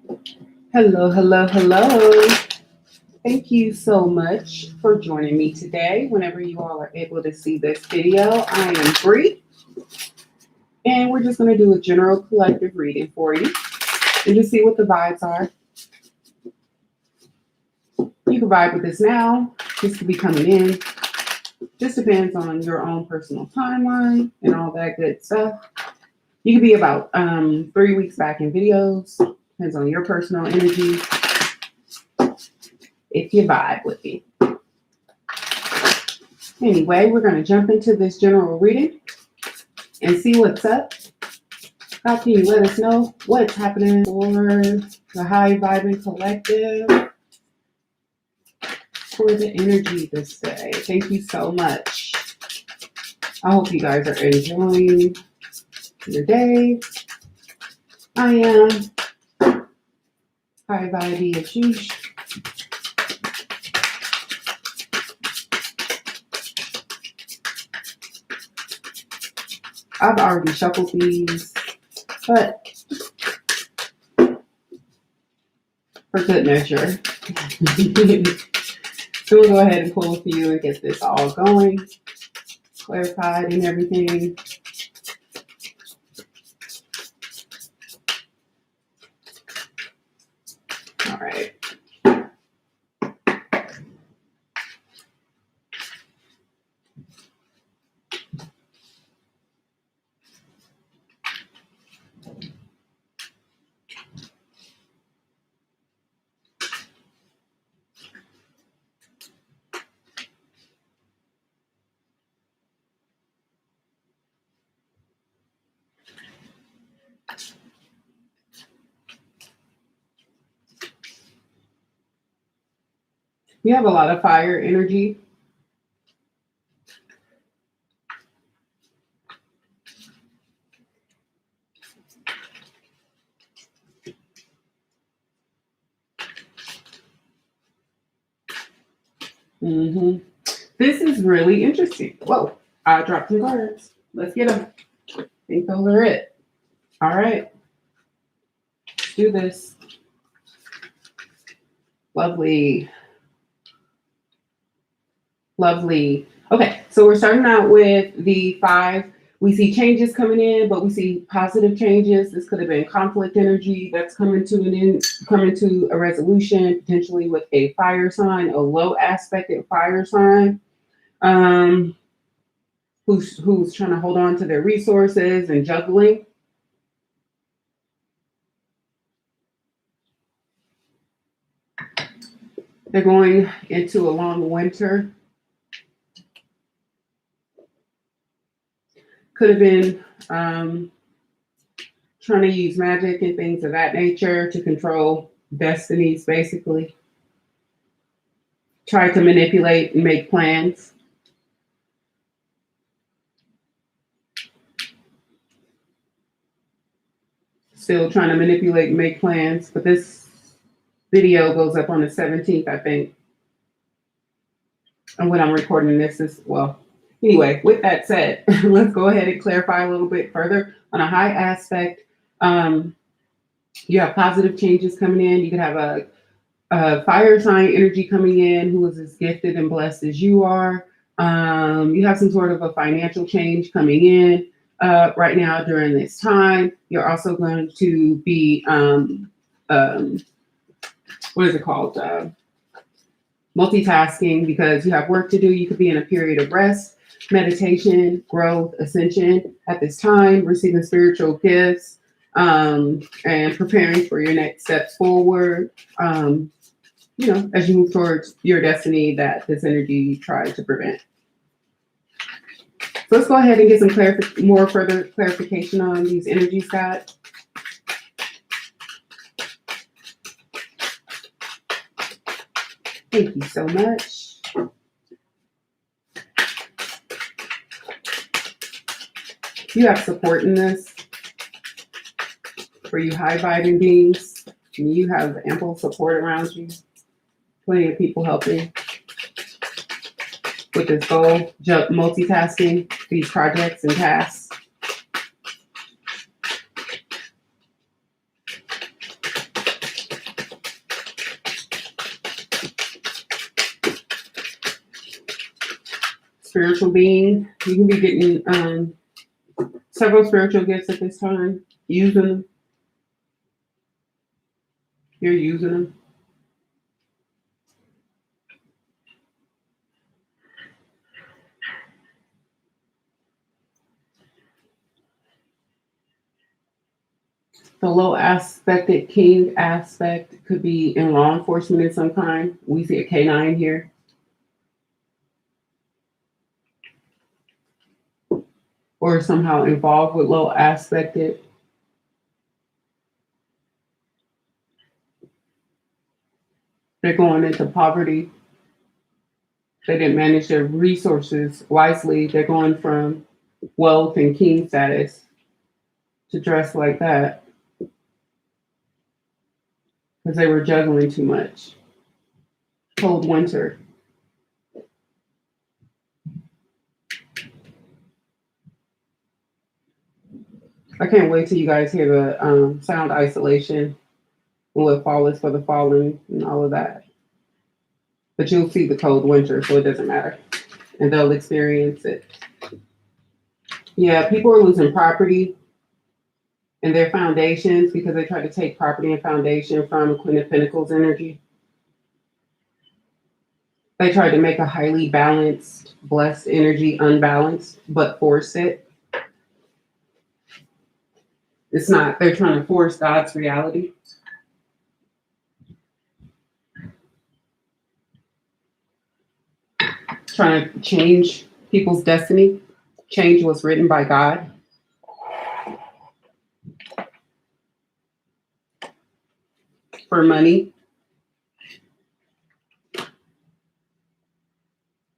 Hello, hello, hello. Thank you so much for joining me today. Whenever you all are able to see this video, I am Bree, and we're just going to do a general collective reading for you and just see what the vibes are. You can vibe with this now. This could be coming in. Just depends on your own personal timeline and all that good stuff. You could be about 3 weeks back in videos. Depends on your personal energy. If you vibe with me. Anyway, we're going to jump into this general reading and see what's up. How can you let us know what's happening for the high vibing collective for the energy this day? Thank you so much. I hope you guys are enjoying your day. I am high vibey Ashish. I've already shuffled these, but for good measure. So we'll go ahead and pull a few and get this all going, clarified and everything. All right. You have a lot of fire energy. This is really interesting. Whoa, I dropped some cards. Let's get them. I think those are it. All right. Let's do this. Lovely. Lovely. Okay, so we're starting out with the 5. We see changes coming in, but we see positive changes. This could have been conflict energy that's coming to a resolution, potentially with a fire sign, a low aspected fire sign, who's trying to hold on to their resources and juggling. They're going into a long winter. Could have been trying to use magic and things of that nature to control destinies, basically. Try to manipulate and make plans. Still trying to manipulate and make plans, but this video goes up on the 17th, I think. And when I'm recording this is, well, anyway, with that said, let's go ahead and clarify a little bit further. On a high aspect, you have positive changes coming in. You could have a fire sign energy coming in who is as gifted and blessed as you are. You have some sort of a financial change coming in right now during this time. You're also going to be, what is it called? Multitasking, because you have work to do. You could be in a period of rest, meditation, growth, ascension at this time, receiving spiritual gifts, and preparing for your next steps forward, as you move towards your destiny that this energy tried to prevent. So let's go ahead and get some further clarification on these energies, Scott. Thank you so much. You have support in this for you high vibing beings. You have ample support around you. Plenty of people helping with this goal, multitasking these projects and tasks. spiritual being. You can be getting several spiritual gifts at this time. Using them. You're using them. The low aspected king aspect could be in law enforcement in some kind. We see a K9 here. Or somehow involved with low aspected. They're going into poverty. They didn't manage their resources wisely. They're going from wealth and king status to dress like that because they were juggling too much. Cold winter. I can't wait till you guys hear the sound isolation and what fall is for the fallen and all of that. But you'll see the cold winter, so it doesn't matter. And they'll experience it. Yeah, people are losing property and their foundations because they try to take property and foundation from Queen of Pentacles energy. They tried to make a highly balanced, blessed energy unbalanced, but force it. It's not, they're trying to force God's reality. Trying to change people's destiny, change what's written by God. For money.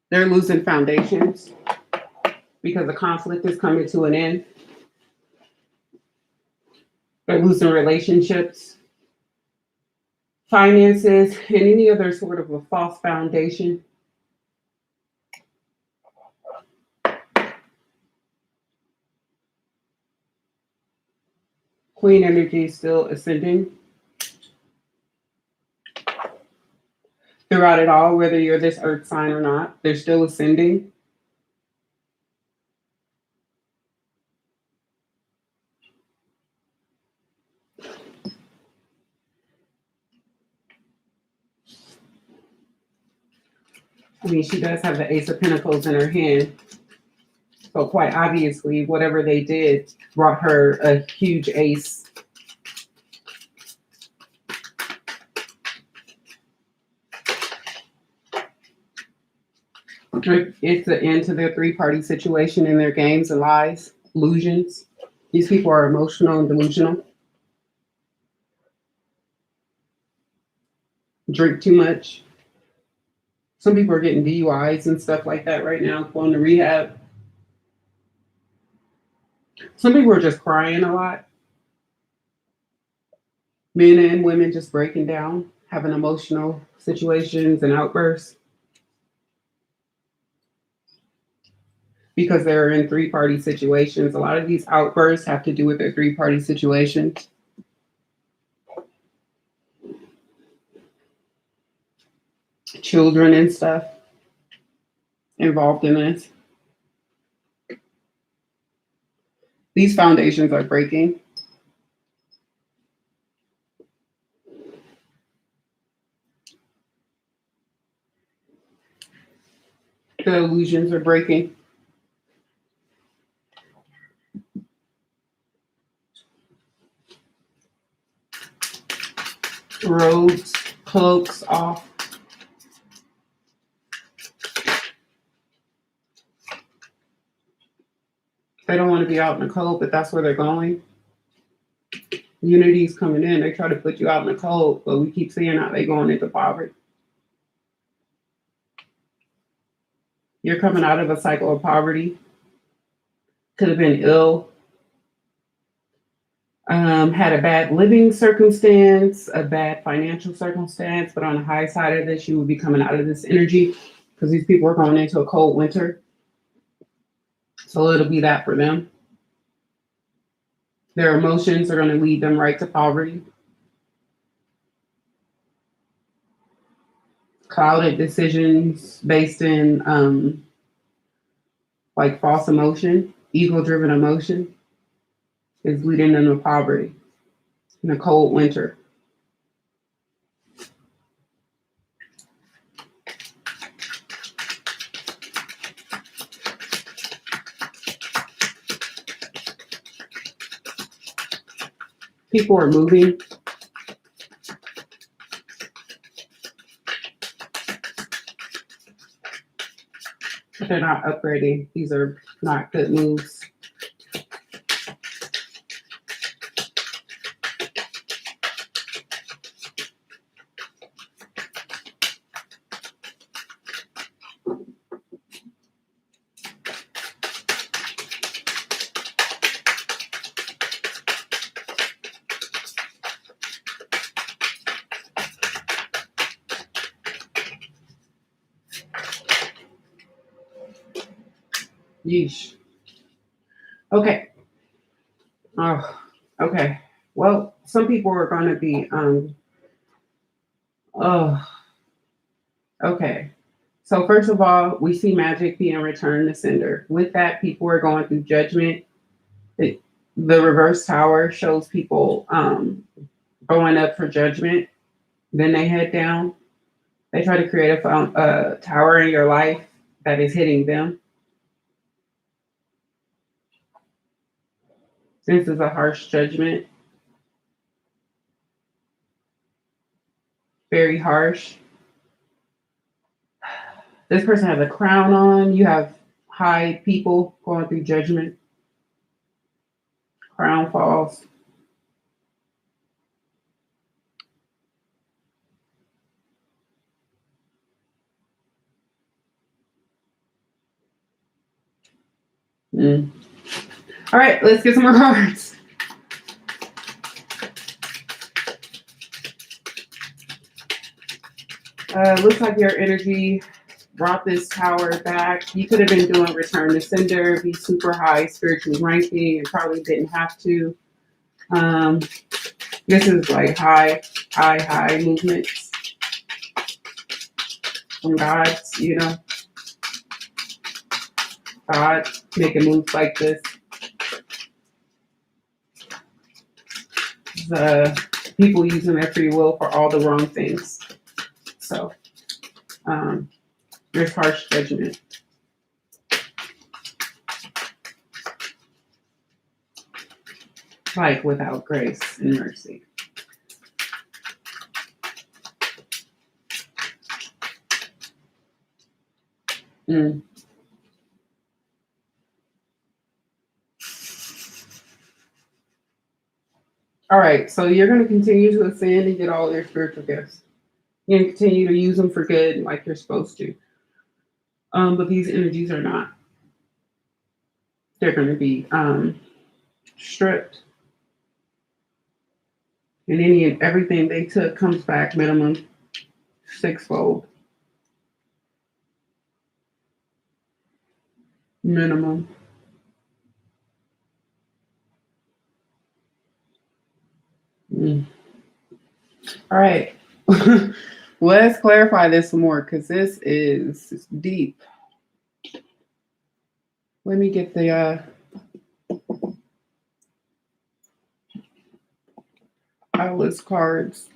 They're losing foundations because the conflict is coming to an end. They're losing relationships, finances, and any other sort of a false foundation. Queen energy is still ascending. Throughout it all, whether you're this earth sign or not, they're still ascending. I mean, she does have the Ace of Pentacles in her hand. So quite obviously, whatever they did brought her a huge ace. It's the end to their three-party situation in their games and lies, illusions. These people are emotional and delusional. Drink too much. Some people are getting DUIs and stuff like that right now, going to rehab. Some people are just crying a lot. Men and women just breaking down, having emotional situations and outbursts. Because they're in three-party situations. A lot of these outbursts have to do with their three-party situations. Children and stuff involved in this. These foundations are breaking. The illusions are breaking. Robes, cloaks off. They don't want to be out in the cold, but that's where they're going. Unity's coming in. They try to put you out in the cold, but we keep seeing how they're going into poverty. You're coming out of a cycle of poverty. Could have been ill. Had a bad living circumstance, a bad financial circumstance, but on the high side of this, you will be coming out of this energy because these people are going into a cold winter. So it'll be that for them. Their emotions are going to lead them right to poverty. Clouded decisions based in like false emotion, ego-driven emotion, is leading them to poverty in a cold winter. People are moving. But they're not upgrading. These are not good moves. Yeesh. Okay. Oh, okay. Well, some people are going to be, oh, okay. So first of all, we see magic being returned to sender. With that, people are going through judgment. The reverse tower shows people going up for judgment. Then they head down. They try to create a tower in your life that is hitting them. This is a harsh judgment. Very harsh. This person has a crown on. You have high people going through judgment. Crown falls. All right, let's get some more cards. Looks like your energy brought this tower back. You could have been doing return to sender, be super high spiritually ranking, and probably didn't have to. This is like high movements from God's, you know. God making moves like this. People using their free will for all the wrong things. So there's harsh judgment. Like without grace and mercy. All right, so you're going to continue to ascend and get all their spiritual gifts. You're going to continue to use them for good like you're supposed to. But these energies are not. They're going to be stripped. And any and everything they took comes back minimum sixfold. Minimum. All right. Let's clarify this some more because this is deep. Let me get the Atlas cards.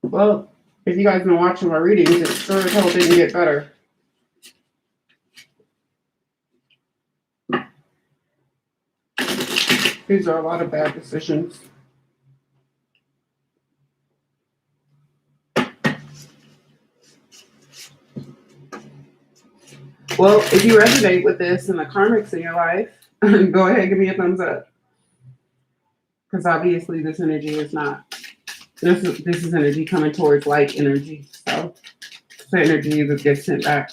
Well, if you guys been watching my readings, it sure as hell didn't get better. These are a lot of bad decisions. Well, if you resonate with this and the karmics in your life, go ahead and give me a thumbs up. Because obviously this energy is not. This is energy coming towards light energy. So the energy that gets sent back.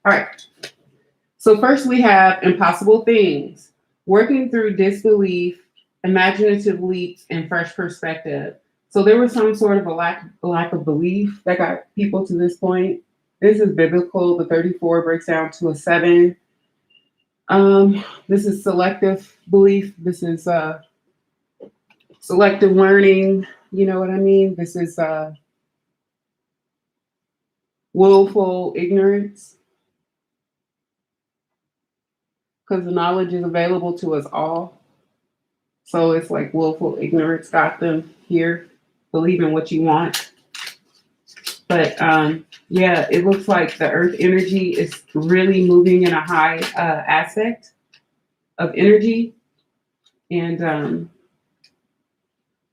All right. So first we have impossible things. Working through disbelief, imaginative leaps, and fresh perspective. So there was some sort of a lack of belief that got people to this point. This is biblical. The 34 breaks down to a 7. This is selective belief. This is selective learning. You know what I mean? This is willful ignorance, because the knowledge is available to us all. So it's like willful ignorance got them here. Believe in what you want. But yeah, it looks like the earth energy is really moving in a high aspect of energy. And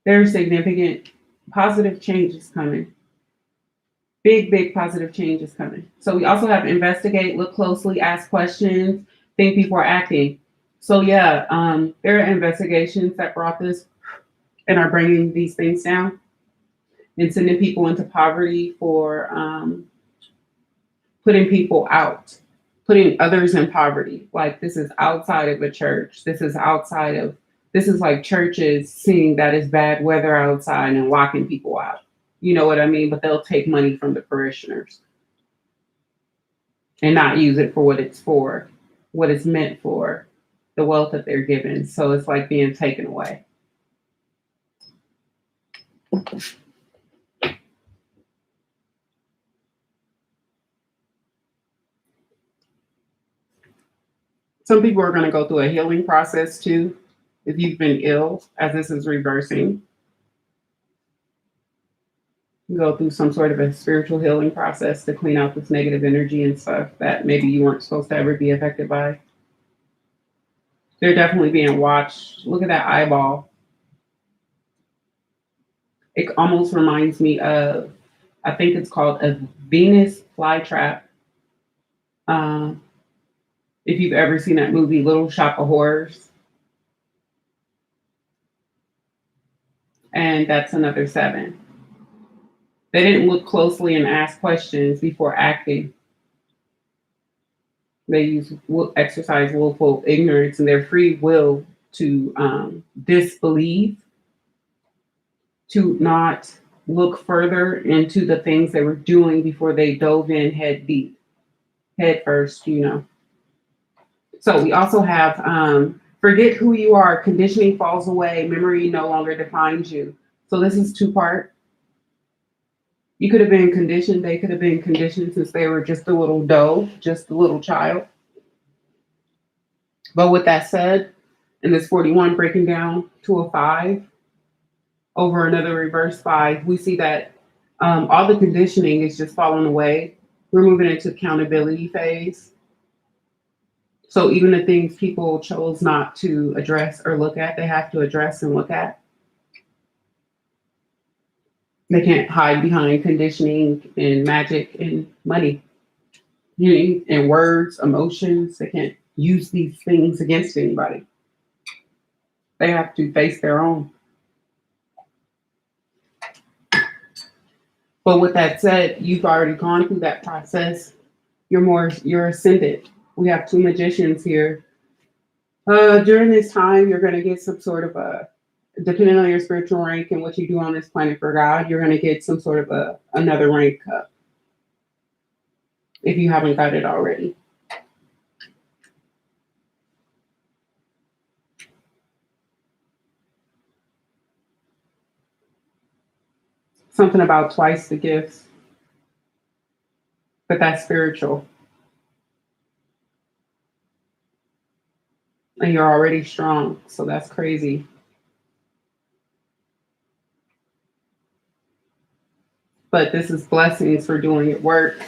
there are significant positive changes coming. Big positive changes coming. So we also have investigate, look closely, ask questions, think before acting. So yeah, there are investigations that brought this and are bringing these things down and sending people into poverty for putting people out, putting others in poverty. Like this is outside of a church. This is like churches seeing that it's bad weather outside and locking people out. You know what I mean? But they'll take money from the parishioners and not use it for, what it's meant for, the wealth that they're given. So it's like being taken away. Some people are going to go through a healing process too. If you've been ill, as this is reversing, you go through some sort of a spiritual healing process to clean out this negative energy and stuff that maybe you weren't supposed to ever be affected by. They're definitely being watched. Look at that eyeball. It almost reminds me of, I think it's called a Venus flytrap. If you've ever seen that movie, Little Shop of Horrors. And that's another 7. They didn't look closely and ask questions before acting. They exercise willful ignorance and their free will to disbelieve, to not look further into the things they were doing before they dove in head first, So we also have forget who you are, conditioning falls away, memory no longer defines you. So this is 2-part. You could have been conditioned, they could have been conditioned since they were just a little doe, just a little child. But with that said, in this 41 breaking down to a 5 over another reverse 5, we see that all the conditioning is just falling away. We're moving into accountability phase. So even the things people chose not to address or look at, they have to address and look at. They can't hide behind conditioning and magic and money, and words, emotions. They can't use these things against anybody. They have to face their own. But with that said, you've already gone through that process. You're ascended. We have 2 magicians here. During this time, you're going to get some sort of depending on your spiritual rank and what you do on this planet for God, you're going to get some sort of another rank up if you haven't got it already. Something about twice the gifts, but that's spiritual. And you're already strong, so that's crazy. But this is blessings for doing your work.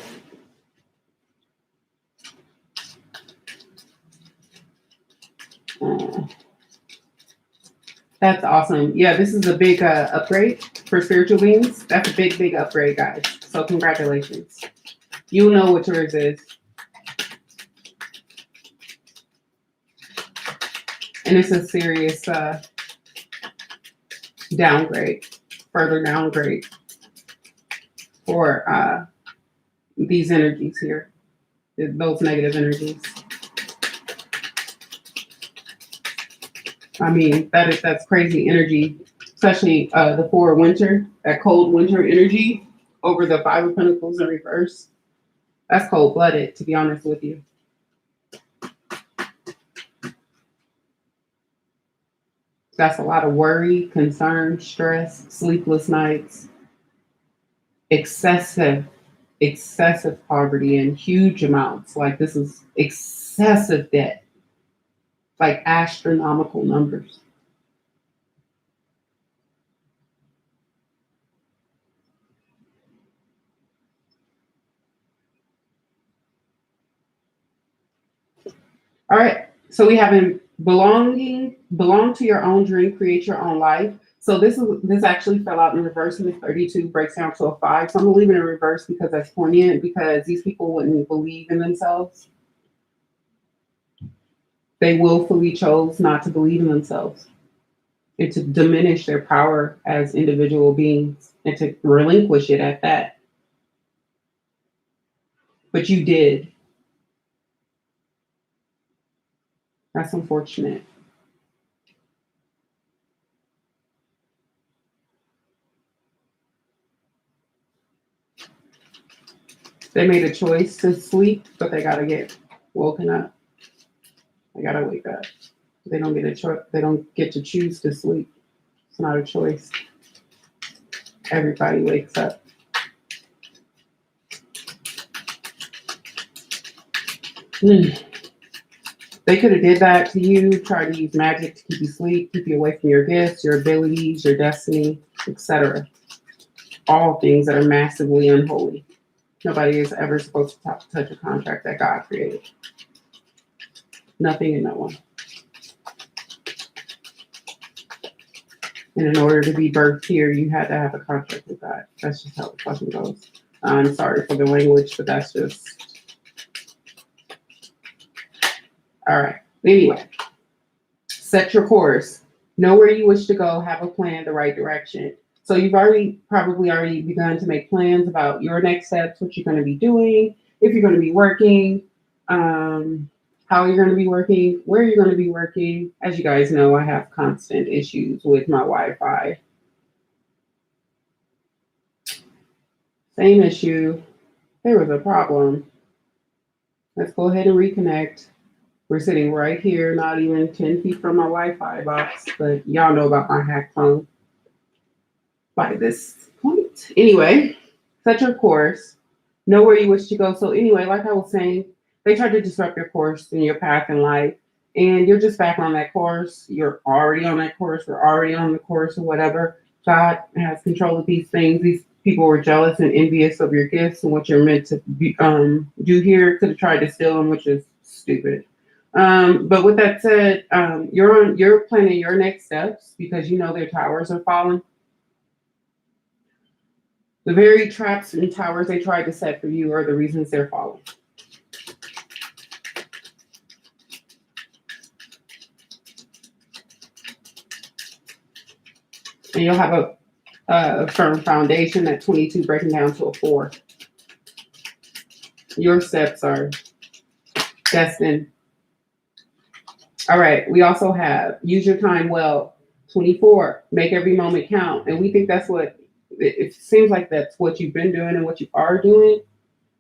That's awesome. Yeah, this is a big upgrade for spiritual beings. That's a big upgrade, guys. So congratulations. You know what yours is. And it's a serious downgrade, further downgrade for these energies here, those negative energies. I mean, that's crazy energy, especially the 4 winter, that cold winter energy over the 5 of Pentacles in reverse. That's cold-blooded, to be honest with you. That's a lot of worry, concern, stress, sleepless nights, excessive, excessive poverty in huge amounts. Like this is excessive debt, like astronomical numbers. All right. So we have in belong to your own dream, create your own life. So this actually fell out in reverse, and the 32 breaks down to a 5. So I'm gonna leave it in reverse because that's poignant, because these people wouldn't believe in themselves. They willfully chose not to believe in themselves and to diminish their power as individual beings and to relinquish it at that. But you did. That's unfortunate. They made a choice to sleep, but they gotta get woken up. They gotta wake up. They don't get a choice. They don't get to choose to sleep. It's not a choice. Everybody wakes up. Mm. They could have did that to you, try to use magic to keep you asleep, keep you away from your gifts, your abilities, your destiny, etc. All things that are massively unholy. Nobody is ever supposed to touch a contract that God created. Nothing and no one. And in order to be birthed here, you had to have a contract with God. That's just how it fucking goes. I'm sorry for the language, but that's just. All right. Anyway, set your course. Know where you wish to go. Have a plan, the right direction. So you've probably already begun to make plans about your next steps, what you're going to be doing, if you're going to be working, how you're going to be working, where you're going to be working. As you guys know, I have constant issues with my Wi-Fi. Same issue. There was a problem. Let's go ahead and reconnect. We're sitting right here, not even 10 feet from my Wi-Fi box, but y'all know about my hack phone by this point. Anyway, set your course. Know where you wish to go. So anyway, like I was saying, they tried to disrupt your course and your path in life, and you're just back on that course. You're already on that course. We're already on the course or whatever. God has control of these things. These people were jealous and envious of your gifts and what you're meant to do here. Could have tried to steal them, which is stupid. But with that said, you're planning your next steps because you know their towers are falling. The very traps and towers they tried to set for you are the reasons they're falling. And you'll have a firm foundation at 22 breaking down to a 4. Your steps are destined. All right. We also have use your time well. 24, make every moment count. And we think that's what it seems like that's what you've been doing and what you are doing.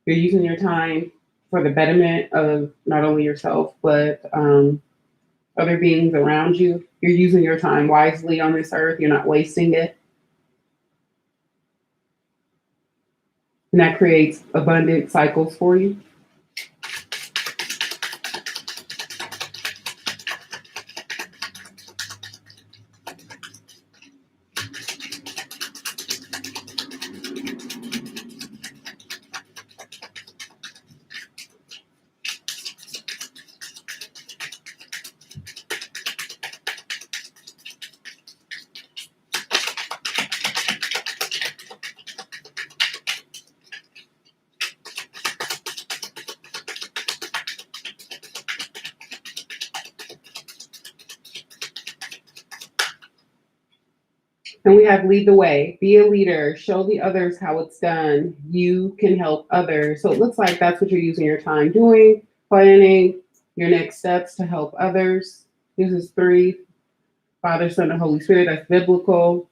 You're using your time for the betterment of not only yourself, but other beings around you. You're using your time wisely on this earth. You're not wasting it. And that creates abundant cycles for you. And we have lead the way, be a leader, show the others how it's done. You can help others. So it looks like that's what you're using your time doing, planning your next steps to help others. This is 3, Father, Son, and Holy Spirit. That's biblical.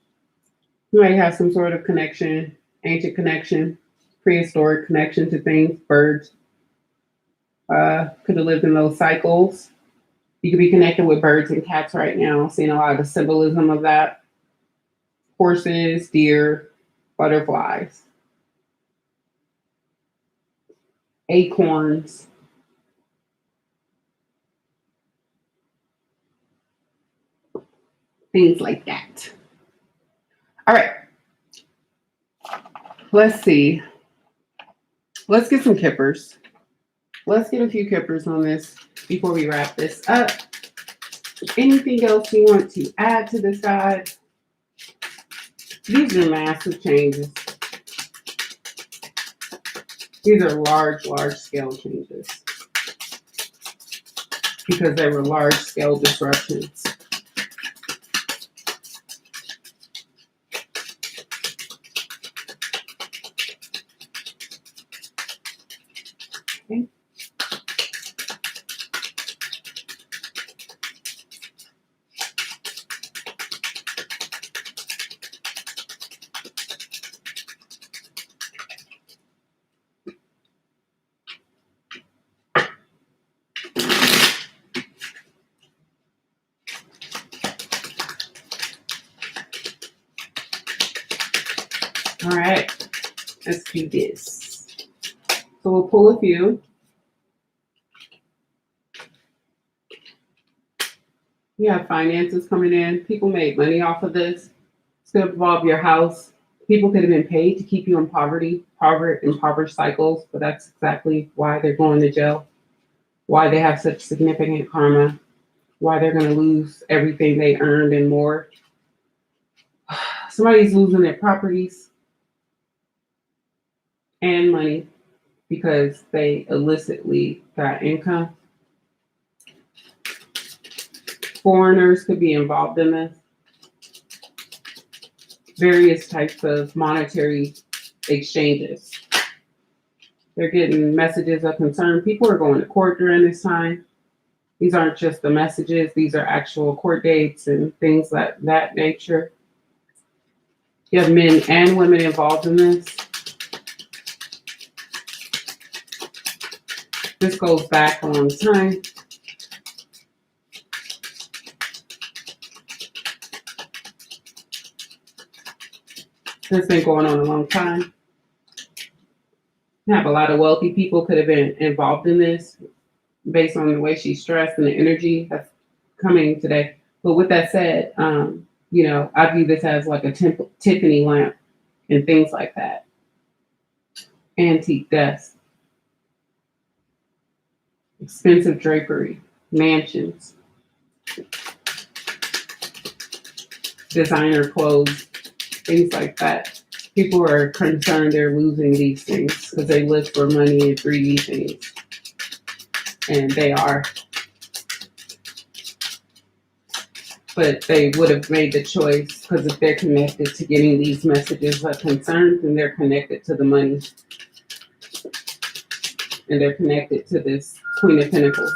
You might have some sort of connection, ancient connection, prehistoric connection to things, birds. Could have lived in those cycles. You could be connected with birds and cats right now, seeing a lot of the symbolism of that. Horses, deer, butterflies, acorns. Things like that. All right. Let's see. Let's get some kippers. Let's get a few kippers on this before we wrap this up. Anything else you want to add to this guide? These are massive changes. These are large scale changes because they were large scale disruptions. Okay. All right, let's do this. So we'll pull a few. You have finances coming in. People made money off of this. It's going to involve your house. People could have been paid to keep you in impoverished cycles, but that's exactly why they're going to jail, why they have such significant karma, why they're going to lose everything they earned and more. Somebody's losing their properties and money because they illicitly got income. Foreigners could be involved in this. Various types of monetary exchanges. They're getting messages of concern. People are going to court during this time. These aren't just the messages. These are actual court dates and things like that nature. You have men and women involved in this. This goes back a long time. This has been going on a long time. You have a lot of wealthy people could have been involved in this based on the way she's stressed and the energy that's coming today. But with that said, I view this as like a Tiffany lamp and things like that. Antique desk, expensive drapery, mansions, designer clothes, things like that. People are concerned they're losing these things because they live for money and 3D things. And they are. But they would have made the choice because if they're connected to getting these messages of concern, then they're connected to the money. And they're connected to this Queen of Pentacles.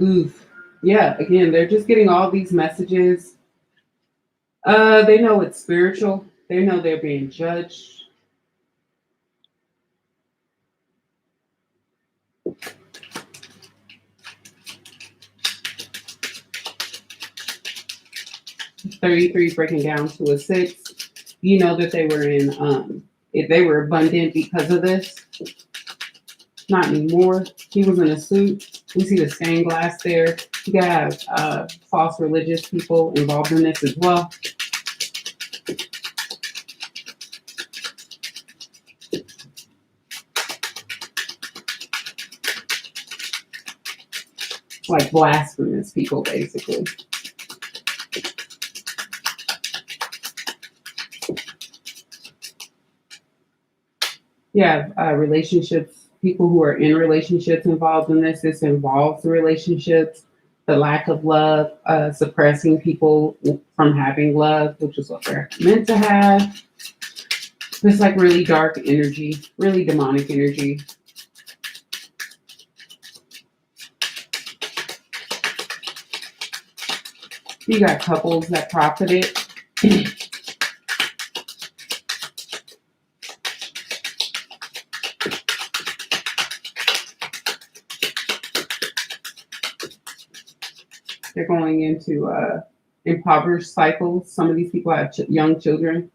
Oof. Yeah, again, they're just getting all these messages. They know it's spiritual. They know they're being judged. $33 breaking down to a 6. You know that they were if they were abundant because of this. Not anymore. He was in a suit. We see the stained glass there. You gotta have false religious people involved in this as well. Like blasphemous people, basically. You have relationships, people who are in relationships involved in this. This involves the relationships, the lack of love, suppressing people from having love, which is what they're meant to have. It's like really dark energy, really demonic energy. You got couples that profited. They're going into impoverished cycles. Some of these people have young children.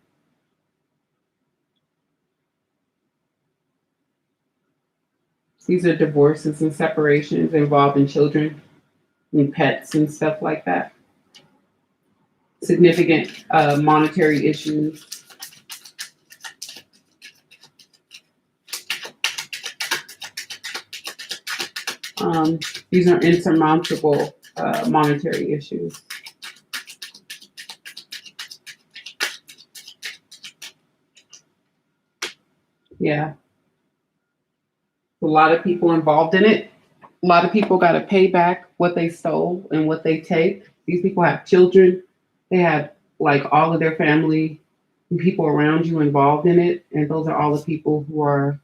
These are divorces and separations involving children and pets and stuff like that. Significant monetary issues. These are insurmountable monetary issues. Yeah. A lot of people involved in it. A lot of people got to pay back what they stole and what they take. These people have children. They have like all of their family and people around you involved in it. And those are all the people who are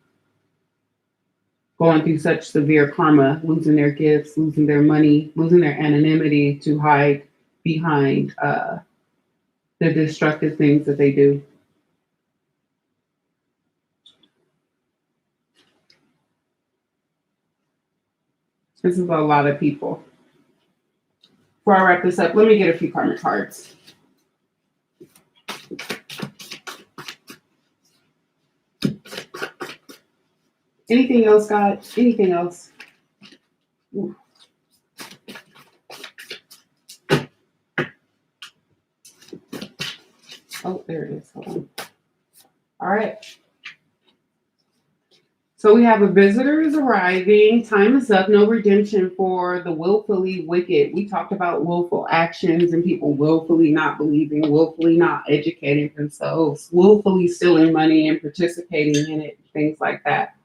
going through such severe karma, losing their gifts, losing their money, losing their anonymity to hide behind the destructive things that they do. This is a lot of people. Before I wrap this up, let me get a few karmic cards. Anything else, God? Anything else? Ooh. Oh, there it is. Hold on. All right. So we have a visitor is arriving. Time is up. No redemption for the willfully wicked. We talked about willful actions and people willfully not believing, willfully not educating themselves, willfully stealing money and participating in it, things like that.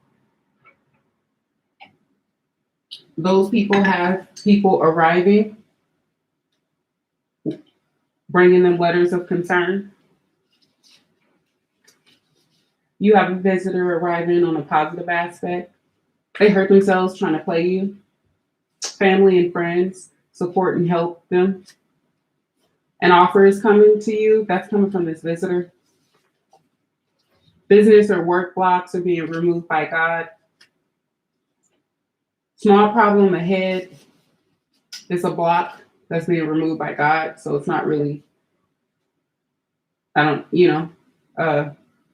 Those people have people arriving, bringing them letters of concern. You have a visitor arriving on a positive aspect. They hurt themselves trying to play you. Family and friends support and help them. An offer is coming to you. That's coming from this visitor. Business or work blocks are being removed by God. Small problem ahead is a block that's being removed by God. So it's not really,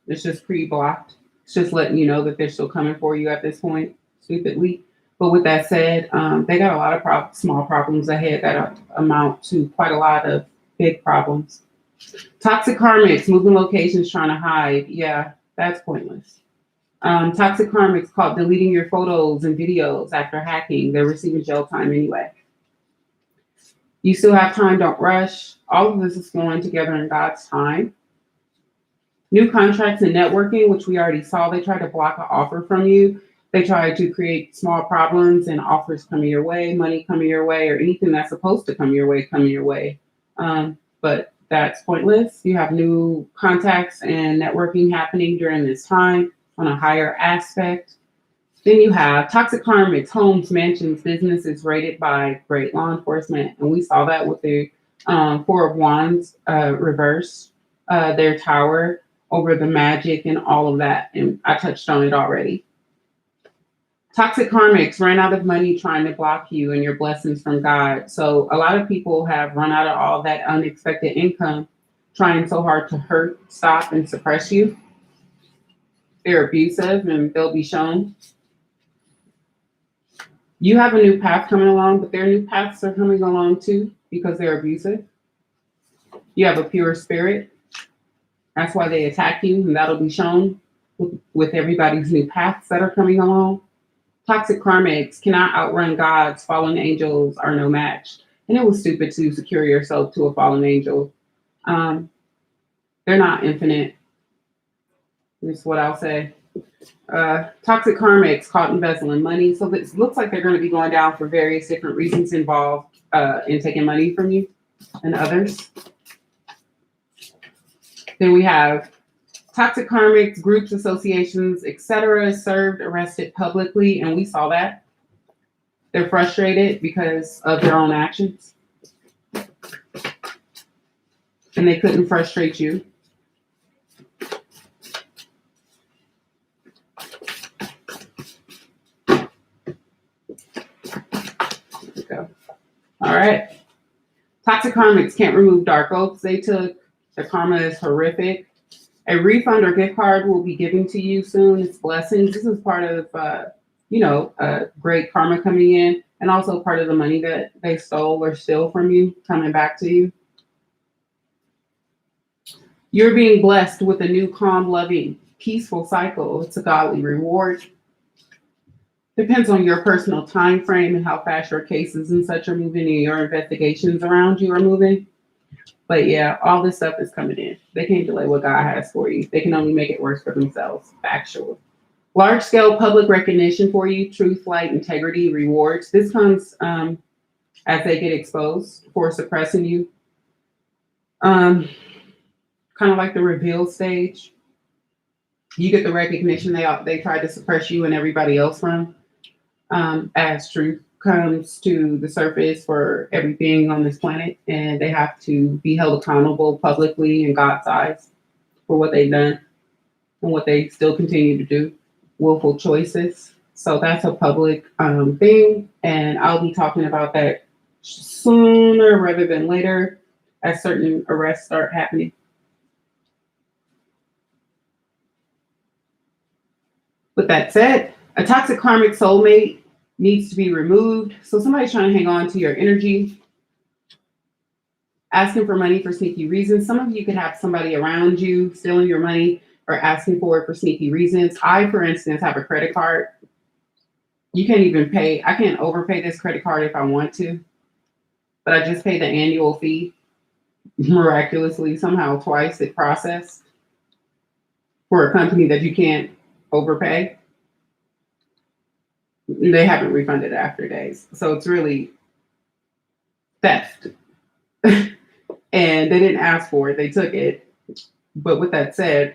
it's just pre-blocked. It's just letting you know that they're still coming for you at this point, stupidly. But with that said, they got a lot of small problems ahead that amount to quite a lot of big problems. Toxic karmics, moving locations, trying to hide. Yeah, that's pointless. Toxic karmics caught deleting your photos and videos after hacking. They're receiving jail time anyway. You still have time, don't rush. All of this is flowing together in God's time. New contracts and networking, which we already saw, they try to block an offer from you. They try to create small problems and offers coming your way, money coming your way, or anything that's supposed to come your way, coming your way. But that's pointless. You have new contacts and networking happening during this time on a higher aspect. Then you have toxic karmics, homes, mansions, businesses raided by great law enforcement. And we saw that with the Four of Wands reverse, their tower over the magic and all of that. And I touched on it already. Toxic karmics ran out of money trying to block you and your blessings from God. So a lot of people have run out of all that unexpected income, trying so hard to hurt, stop, and suppress you. They're abusive and they'll be shown. You have a new path coming along, but their new paths are coming along too because they're abusive. You have a pure spirit. That's why they attack you, and that'll be shown with everybody's new paths that are coming along. Toxic karmics cannot outrun God's fallen angels are no match. And it was stupid to secure yourself to a fallen angel. They're not infinite. That's what I'll say. Toxic karmics caught embezzling money. So it looks like they're going to be going down for various different reasons involved in taking money from you and others. Then we have toxic karmics, groups, associations, etc., served, arrested publicly, and we saw that. They're frustrated because of their own actions. and they couldn't frustrate you. There we go. All right. Toxic karmics can't remove dark oaks they took. The karma is horrific. A refund or gift card will be given to you soon. It's blessings. This is part of, great karma coming in, and also part of the money that they stole or steal from you coming back to you. You're being blessed with a new, calm, loving, peaceful cycle. It's a godly reward. Depends on your personal time frame and how fast your cases and such are moving and your investigations around you are moving. But yeah, all this stuff is coming in. They can't delay what God has for you. They can only make it worse for themselves. Factual. Large scale public recognition for you, truth, light, integrity, rewards. This comes as they get exposed for suppressing you. Kind of like the reveal stage. You get the recognition they tried to suppress you and everybody else from, as truth comes to the surface for everything on this planet, and they have to be held accountable publicly in God's eyes for what they've done and what they still continue to do, willful choices. So that's a public thing, and I'll be talking about that sooner rather than later as certain arrests start happening. With that said, a toxic karmic soulmate needs to be removed. So somebody's trying to hang on to your energy, asking for money for sneaky reasons. Some of you could have somebody around you stealing your money or asking for it for sneaky reasons. I, for instance, have a credit card. You can't even pay. I can't overpay this credit card if I want to, but I just pay the annual fee. Miraculously, somehow twice it processed for a company that you can't overpay. They haven't refunded after days. So it's really theft. And they didn't ask for it. They took it. But with that said,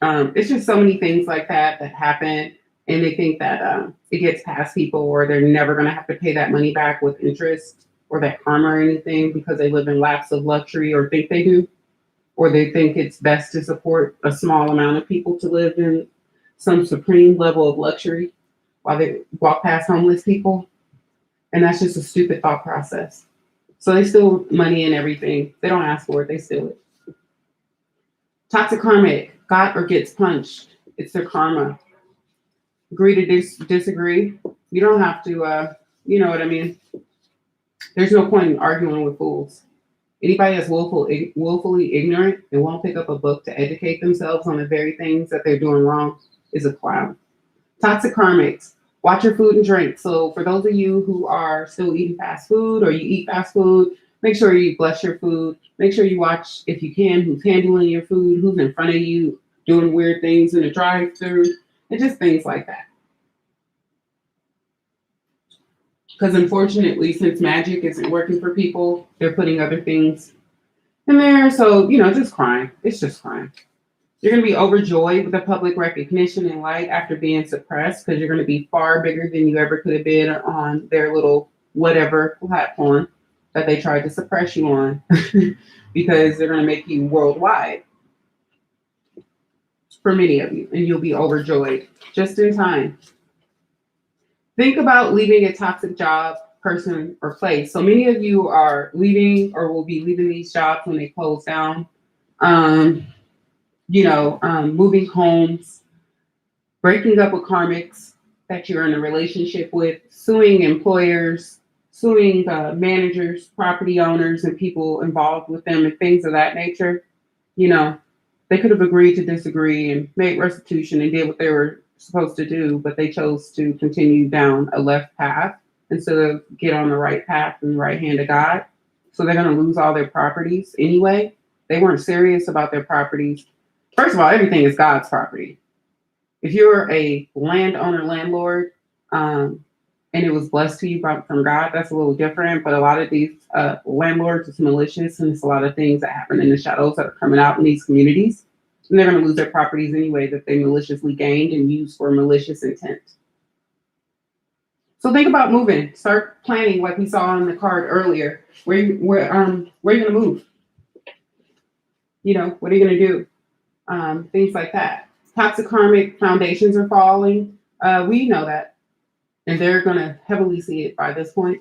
it's just so many things like that happen. And they think that it gets past people, or they're never going to have to pay that money back with interest or that karma or anything because they live in laps of luxury or think they do. Or they think it's best to support a small amount of people to live in some supreme level of luxury while they walk past homeless people. And that's just a stupid thought process. So they steal money and everything. They don't ask for it, they steal it. Toxic karmic, got or gets punched. It's their karma. Agree to disagree. You don't have to, you know what I mean? There's no point in arguing with fools. Anybody that's willfully ignorant and won't pick up a book to educate themselves on the very things that they're doing wrong is a clown. Toxic karmics, watch your food and drink. So for those of you who are still eating fast food or you eat fast food, make sure you bless your food. Make sure you watch, if you can, who's handling your food, who's in front of you, doing weird things in the drive-thru, and just things like that. Because unfortunately, since magic isn't working for people, they're putting other things in there. So, just crime. It's just crime. You're going to be overjoyed with the public recognition and light after being suppressed, because you're going to be far bigger than you ever could have been on their little whatever platform that they tried to suppress you on, because they're going to make you worldwide for many of you, and you'll be overjoyed just in time. Think about leaving a toxic job, person, or place. So many of you are leaving or will be leaving these jobs when they close down. Moving homes, breaking up with karmics that you're in a relationship with, suing employers, suing managers, property owners, and people involved with them, and things of that nature. They could have agreed to disagree and made restitution and did what they were supposed to do, but they chose to continue down a left path instead of get on the right path and the right hand of God. So they're going to lose all their properties anyway. They weren't serious about their properties. First of all, everything is God's property. If you're a landowner, landlord, and it was blessed to you from God, that's a little different. But a lot of these landlords, it's malicious, and it's a lot of things that happen in the shadows that are coming out in these communities. And they're going to lose their properties anyway that they maliciously gained and used for malicious intent. So think about moving. Start planning, like we saw on the card earlier. Where you going to move? You know, what are you going to do? Things like that. Toxic karmic foundations are falling. We know that, and they're going to heavily see it by this point.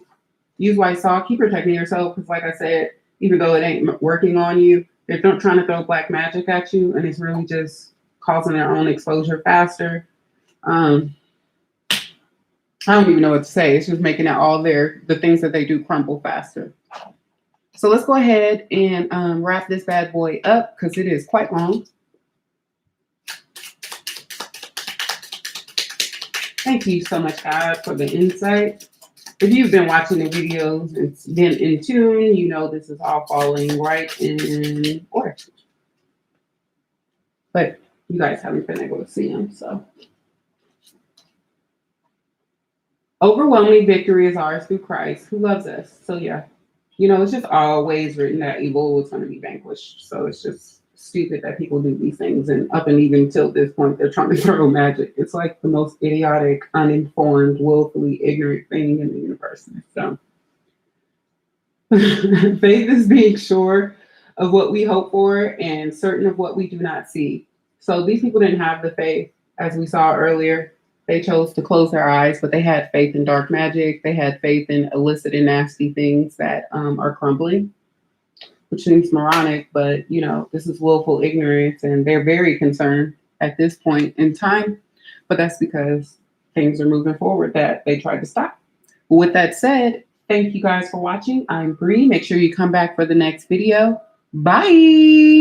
Use white salt. Keep protecting yourself because, like I said, even though it ain't working on you, they're trying to throw black magic at you, and it's really just causing their own exposure faster. I don't even know what to say. It's just making it all the things that they do crumble faster. So let's go ahead and wrap this bad boy up because it is quite long. Thank you so much, God, for the insight. If you've been watching the videos and been in tune, you know this is all falling right in order. But you guys haven't been able to see them, so. Overwhelming victory is ours through Christ, who loves us. So yeah, you know, it's just always written that evil was going to be vanquished. So it's just stupid that people do these things. And up and even till this point, they're trying to throw magic. It's like the most idiotic, uninformed, willfully ignorant thing in the universe. So faith is being sure of what we hope for and certain of what we do not see. So these people didn't have the faith, as we saw earlier. They chose to close their eyes, but they had faith in dark magic. They had faith in illicit and nasty things that are crumbling, which seems moronic, but you know, this is willful ignorance, and they're very concerned at this point in time. But that's because things are moving forward that they tried to stop. But with that said, thank you guys for watching. I'm Bree. Make sure you come back for the next video. Bye.